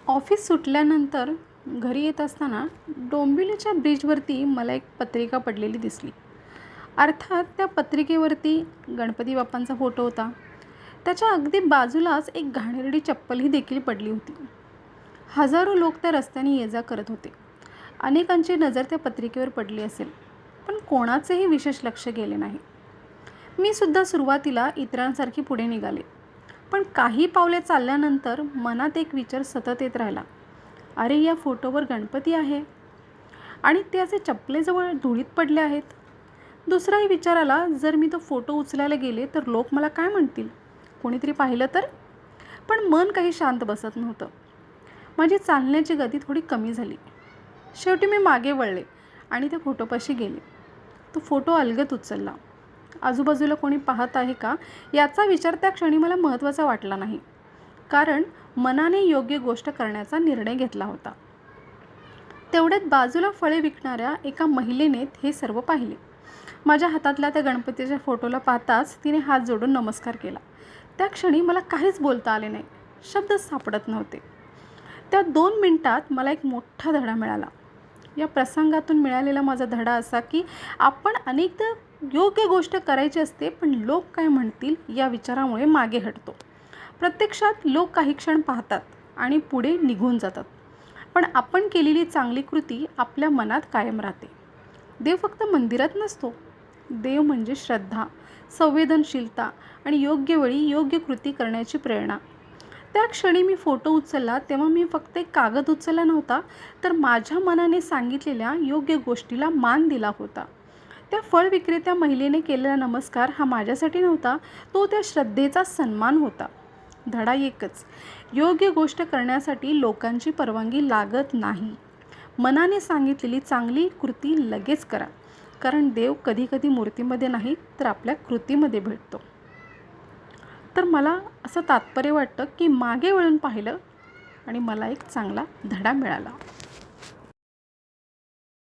Office सुटल्यानंतर घरी येत असताना डोंबिवलीच्या ब्रिजवरती मला एक पत्रिका पडलेली दिसली. अर्थात त्या पत्रिकेवरती गणपती बाप्पांचा फोटो होता. त्याच्या अगदी बाजूलाच एक घाणेरडी चप्पलही देखील पडली होती. हजारो लोक त्या रस्त्याने ये जा करत होते. अनेकांची नजर त्या पत्रिकेवर पडली असेल, पण कोणाचेही विशेष लक्ष गेले नाही. मी सुद्धा सुरुवातीला इतरांसारखी पुढे निघाले, पण काही पावले चालल्यानंतर मनात एक विचार सतत येत राहिला. अरे, या फोटोवर गणपती आहे आणि त्याचे चपलेजवळ धुळीत पडले आहेत. दुसराही विचार आला, जर मी तो फोटो उचलायला गेले तर लोक मला काय म्हणतील, कोणीतरी पाहिलं तर. पण मन काही शांत बसत नव्हतं. माझी चालण्याची गती थोडी कमी झाली. शेवटी मी मागे वळले आणि त्या फोटोपाशी गेले. तो फोटो अलगद उचलला. आजूबाजूला कोणी पाहत आहे का याचा विचार त्या क्षणी मला महत्त्वाचा वाटला नाही, कारण मनाने योग्य गोष्ट करण्याचा निर्णय घेतला होता. तेवढ्यात बाजूला फळे विकणाऱ्या एका महिलेने हे सर्व पाहिले. माझ्या हातातल्या त्या गणपतीच्या फोटोला पाहताच तिने हात जोडून नमस्कार केला. त्या क्षणी मला काहीच बोलता आले नाही. शब्दच सापडत नव्हते. त्या 2 मिनिटात मला एक मोठा धडा मिळाला. या प्रसंगातून मिळालेला माझा धडा असा की आपण अनेकदा योग्य गोष्ट करायची असते, पण लोक काय म्हणतील या विचारामुळे मागे हटतो. प्रत्यक्षात लोक काही क्षण पाहतात आणि पुढे निघून जातात, पण आपण केलेली चांगली कृती आपल्या मनात कायम राहते. देव फक्त मंदिरात नसतो. देव म्हणजे श्रद्धा, संवेदनशीलता आणि योग्य वेळी योग्य कृती करण्याची प्रेरणा. त्या क्षणी मी फोटो उचलला तेव्हा मी फक्त एक कागद उचलला नव्हता, तर माझ्या मनाने सांगितलेल्या योग्य गोष्टीला मान दिला होता. त्या फळ विक्रेत्या महिलेने केलेला नमस्कार हा माझ्यासाठी नव्हता, तो त्या श्रद्धेचा सन्मान होता. धडा एकच, योग्य गोष्ट करण्यासाठी लोकांची परवानगी लागत नाही. मनाने सांगितलेली चांगली कृती लगेच करा, कारण देव कधीकधी मूर्तीमध्ये नाही तर आपल्या कृतीमध्ये भेटतो. तर मला असं तात्पर्य वाटतं की मागे वळून पाहिलं आणि मला एक चांगला धडा मिळाला.